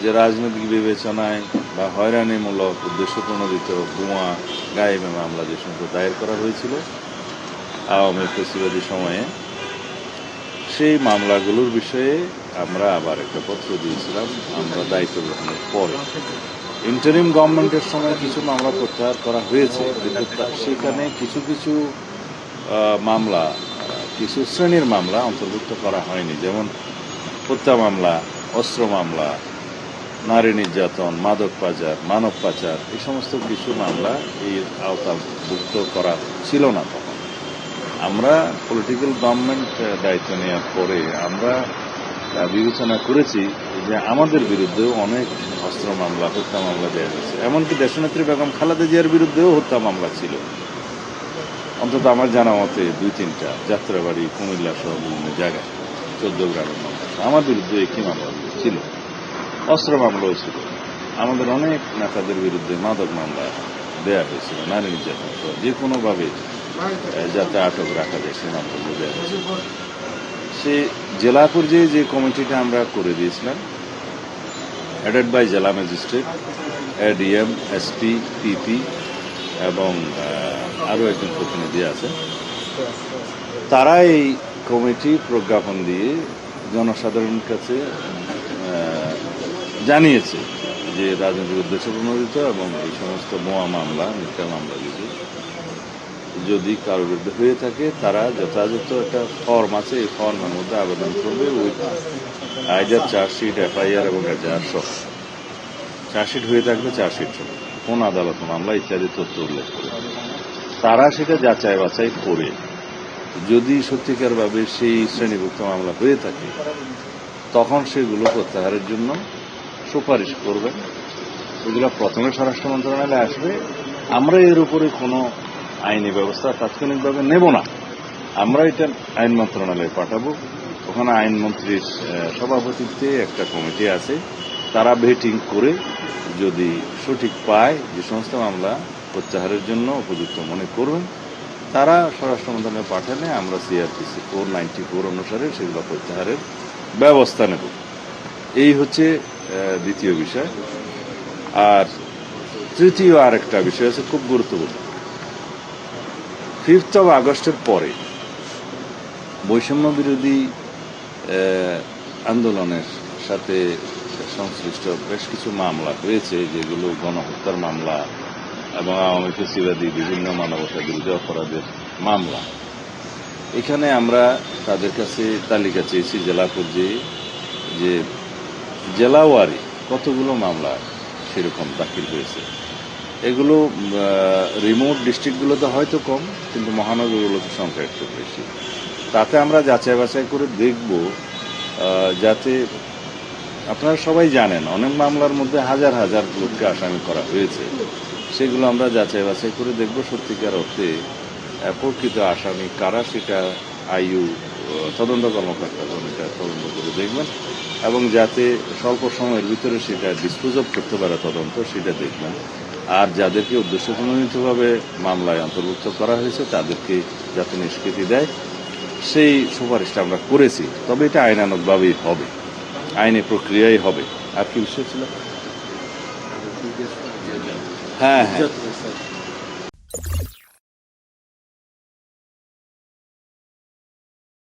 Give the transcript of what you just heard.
যে রাজনৈতিক বিবেচনায় বা হয়রানিমূলক উদ্দেশ্যপ্রণোদিত বোমা গায়েবে মামলা যে সমস্ত দায়ের করা হয়েছিল আওয়ামী ফেসিবাদী সময়ে, সেই মামলাগুলোর বিষয়ে আমরা আবার একটা পত্র দিয়েছিলাম আমরা দায়িত্ব গ্রহণের পরে। ইন্টারিম গভর্নমেন্টের সময় কিছু মামলা প্রত্যাহার করা হয়েছে, কিন্তু সেখানে কিছু কিছু মামলা, কিছু শ্রেণীর মামলা অন্তর্ভুক্ত করা হয়নি, যেমন হত্যা মামলা, অস্ত্র মামলা, নারী নির্যাতন, মাদক পাচার, মানব পাচার, এই সমস্ত কিছু মামলা এর আওতাভুক্ত করা ছিল না তখন। আমরা পলিটিক্যাল গভর্নমেন্ট দায়িত্ব নেওয়ার পরে আমরা বিবেচনা করেছি যে আমাদের বিরুদ্ধেও অনেক অস্ত্র মামলা, হত্যা মামলা দেওয়া হয়েছে। এমনকি দেশনেত্রী বেগম খালেদা জিয়ার বিরুদ্ধেও হত্যা মামলা ছিল, অন্তত আমার জানা মতে 2-3টা, যাত্রাবাড়ি, কুমিল্লা সহ বিভিন্ন জায়গায়, 14 গ্রামের মামলা আমার বিরুদ্ধে একই মামলা ছিল। অস্ত্র মামলাও ছিল। আমাদের অনেক নেতাদের বিরুদ্ধে মাদক মামলা দেয়া হয়েছিল, নারী নির্যাতন সহ যে কোনোভাবে যাতে আটক রাখা যায় সে মামলাগুলো দেওয়া হয়েছিল। সে জেলা পর্যায়ে যে কমিটিটা আমরা করে দিয়েছিলাম, হেডেড বাই জেলা ম্যাজিস্ট্রেট, এডিএম, এসপি, পিপি এবং আরও একজন প্রতিনিধি আছে, তারা এই কমিটি প্রজ্ঞাপন দিয়ে জনসাধারণের কাছে জানিয়েছে যে রাজনৈতিক উদ্দেশ্য প্রণোদিত এবং এই সমস্ত বোমা মামলা, মিথ্যা মামলা যদি কারোর বিরুদ্ধে হয়ে থাকে তারা যথাযথ একটা ফর্ম আছে, এই ফর্মের মধ্যে আবেদন করবে উইথ আইদার চার্জশিট, এফআইআর এবং এজাহার সহ। চার্জশিট হয়ে থাকবে চার্জশিট সহ, কোন আদালত মামলা ইত্যাদি তথ্য উল্লেখ করে তারা সেটা যাচাই বাছাই করে যদি সত্যিকারভাবে সেই শ্রেণীভুক্ত মামলা হয়ে থাকে তখন সেগুলো প্রত্যাহারের জন্য সুপারিশ করবেন। এগুলো প্রথমে স্বরাষ্ট্র মন্ত্রণালয়ে আসবে। আমরা এর উপরে কোনো আইনি ব্যবস্থা তাৎক্ষণিকভাবে নেব না, আমরা এটা আইন মন্ত্রণালয়ে পাঠাবো। ওখানে আইনমন্ত্রীর সভাপতিত্বে একটা কমিটি আছে, তারা ভেটিং করে যদি সঠিক পায় যে সমস্ত মামলা প্রত্যাহারের জন্য উপযুক্ত মনে করবেন তারা স্বরাষ্ট্র মন্ত্রণালয়ে পাঠালে আমরা সিআরপিসি 494 অনুসারে সেগুলো প্রত্যাহারের ব্যবস্থা নেব। এই হচ্ছে দ্বিতীয় বিষয়। আর তৃতীয় আরেকটা বিষয় আছে খুব গুরুত্বপূর্ণ। 5th of আগস্টের পরে বৈষম্য বিরোধী আন্দোলনের সাথে সংশ্লিষ্ট বেশ কিছু মামলা হয়েছে, যেগুলো গণহত্যার মামলা এবং আওয়ামী ফেসিবাদী বিভিন্ন মানবতা বিরোধী অপরাধের মামলা। এখানে আমরা তাদের কাছে তালিকা চেয়েছি জেলা পর্যায়ে, যে জেলাওয়ারি কতগুলো মামলা সেরকম দাখিল হয়েছে। এগুলো রিমোট ডিস্ট্রিক্টগুলোতে হয়তো কম, কিন্তু মহানগরগুলোতে সংখ্যা একটু বেশি। তাতে আমরা যাচাই বাছাই করে দেখব, যাতে আপনারা সবাই জানেন অনেক মামলার মধ্যে হাজার হাজার লোককে আসামি করা হয়েছে, সেগুলো আমরা যাচাই বাছাই করে দেখব সত্যিকার অর্থে প্রকৃত আসামি কারা, সেটা আইইউ তদন্ত কর্মকর্তাগণ এটা তদন্ত করে দেখবেন এবং যাতে স্বল্প সময়ের ভিতরে সেটা ডিসপোজ অফ করতে পারে তদন্ত, সেটা দেখবেন। আর যাদেরকে উদ্দেশ্যপ্রণোদিতভাবে মামলায় অন্তর্ভুক্ত করা হয়েছে তাদেরকে যাতে নিষ্কৃতি দেয় সেই সুপারিশটা আমরা করেছি। তবে এটা আইনানুগভাবেই হবে, আইনি প্রক্রিয়াই হবে। আর কি বিষয় ছিল? হ্যাঁ হ্যাঁ